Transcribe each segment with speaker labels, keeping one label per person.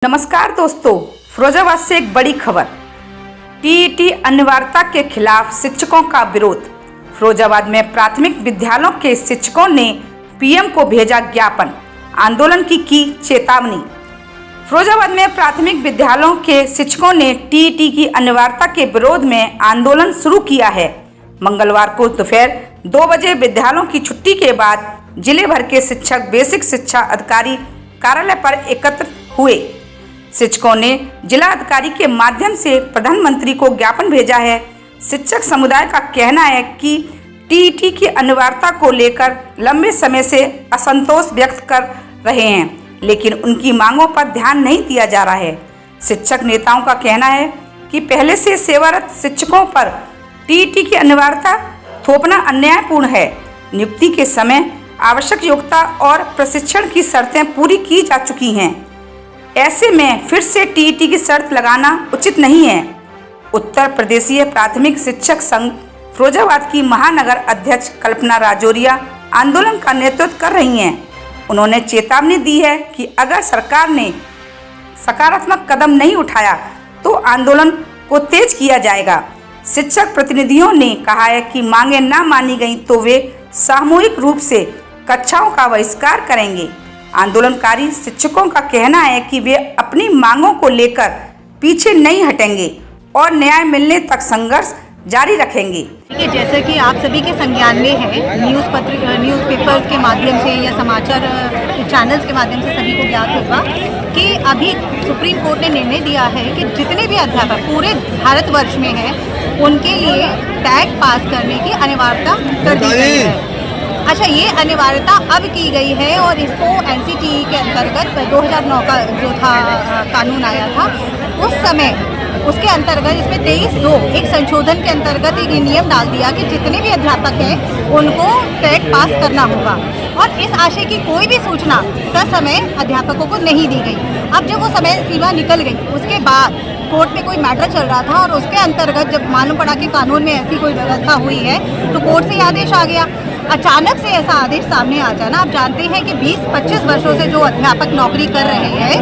Speaker 1: नमस्कार दोस्तों, फिरोजाबाद से एक बड़ी खबर। टीईटी अनिवार्यता के खिलाफ शिक्षकों का विरोध। फिरोजाबाद में प्राथमिक विद्यालयों के शिक्षकों ने पीएम को भेजा ज्ञापन, आंदोलन की चेतावनी। फिरोजाबाद में प्राथमिक विद्यालयों के शिक्षकों ने टीईटी की अनिवार्यता के विरोध में आंदोलन शुरू किया है। मंगलवार को दोपहर 2 बजे विद्यालयों की छुट्टी के बाद जिले भर के शिक्षक बेसिक शिक्षा अधिकारी कार्यालय पर एकत्र हुए। शिक्षकों ने जिला अधिकारी के माध्यम से प्रधानमंत्री को ज्ञापन भेजा है। शिक्षक समुदाय का कहना है कि टीईटी की अनिवार्यता को लेकर लंबे समय से असंतोष व्यक्त कर रहे हैं, लेकिन उनकी मांगों पर ध्यान नहीं दिया जा रहा है। शिक्षक नेताओं का कहना है कि पहले से सेवारत शिक्षकों पर टीईटी की अनिवार्यता थोपना अन्यायपूर्ण है। नियुक्ति के समय आवश्यक योग्यता और प्रशिक्षण की शर्तें पूरी की जा चुकी हैं। ऐसे में फिर से टीईटी की शर्त लगाना उचित नहीं है। उत्तर प्रदेशीय प्राथमिक शिक्षक संघ फिरोजाबाद की महानगर अध्यक्ष कल्पना राजौरिया आंदोलन का नेतृत्व कर रही हैं। उन्होंने चेतावनी दी है कि अगर सरकार ने सकारात्मक कदम नहीं उठाया तो आंदोलन को तेज किया जाएगा। शिक्षक प्रतिनिधियों ने कहा है कि मांगें न मानी गई तो वे सामूहिक रूप से कक्षाओं का बहिष्कार करेंगे। आंदोलनकारी शिक्षकों का कहना है कि वे अपनी मांगों को लेकर पीछे नहीं हटेंगे और न्याय मिलने तक संघर्ष जारी रखेंगे।
Speaker 2: जैसे कि आप सभी के संज्ञान में है, न्यूज़पेपर्स के माध्यम से या समाचार चैनल्स के माध्यम से सभी को ज्ञात होगा कि अभी सुप्रीम कोर्ट ने निर्णय दिया है कि जितने भी अध्यापक पूरे भारतवर्ष में हैं, उनके लिए टैग पास करने की अनिवार्यता कर दी गई है। अच्छा, ये अनिवार्यता अब की गई है और इसको एनसीटीई के अंतर्गत 2009 का जो था कानून आया था, उस समय उसके अंतर्गत इसमें 23(2) एक संशोधन के अंतर्गत एक नियम डाल दिया कि जितने भी अध्यापक हैं उनको टैग पास करना होगा और इस आशय की कोई भी सूचना ससमय अध्यापकों को नहीं दी गई। अब जब वो समय सीमा निकल गई, उसके बाद कोर्ट में कोई मैटर चल रहा था और उसके अंतर्गत जब मालूम पड़ा कि कानून में ऐसी कोई व्यवस्था हुई है तो कोर्ट से आदेश आ गया। अचानक से ऐसा आदेश सामने आ जाना, आप जानते हैं कि 20-25 वर्षों से जो अध्यापक नौकरी कर रहे हैं,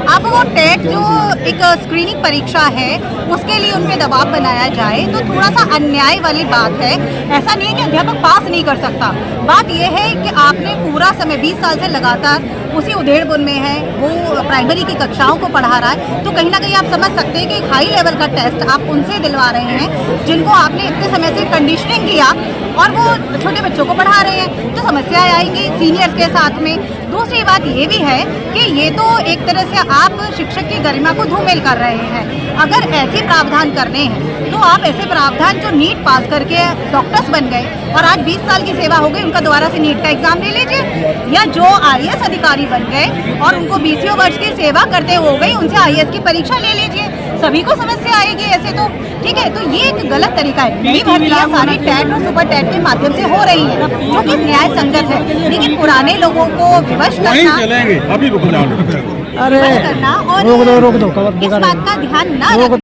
Speaker 2: अब वो टेट जो एक स्क्रीनिंग परीक्षा है उसके लिए उन पे दबाव बनाया जाए तो थोड़ा सा अन्याय वाली बात है। ऐसा नहीं है कि अध्यापक पास नहीं कर सकता, बात यह है कि आपने पूरा समय 20 साल से लगातार उसी उधेड़-बुन में है, वो प्राइमरी की कक्षाओं को पढ़ा रहा है, तो कहीं ना कहीं आप समझ सकते हैं कि एक हाई लेवल का टेस्ट आप उनसे दिलवा रहे हैं जिनको आपने इतने समय से कंडीशनिंग किया और वो छोटे बच्चों को पढ़ा रहे हैं, तो समस्याएं आएंगी सीनियर्स के साथ में। दूसरी बात ये भी है कि ये तो एक तरह से आप शिक्षक की गरिमा को धूमिल कर रहे हैं। अगर ऐसे प्रावधान करने हैं तो आप ऐसे प्रावधान जो नीट पास करके डॉक्टर्स बन गए और आज 20 साल की सेवा हो गई, उनका दोबारा से नीट का एग्जाम ले लीजिए, या जो आईएएस अधिकारी बन गए और उनको 20 वर्ष की सेवा करते हो गई, उनसे आईएएस की परीक्षा ले लीजिए। सभी को समस्या आएगी ऐसे तो, ठीक है। तो ये एक गलत तरीका है। नई भर्तियां सारी टैट और सुपर टैट के माध्यम से हो रही है जो कि न्याय संगत है, लेकिन पुराने लोगों को विवश करना,
Speaker 3: अभी
Speaker 2: और इस बात का ध्यान न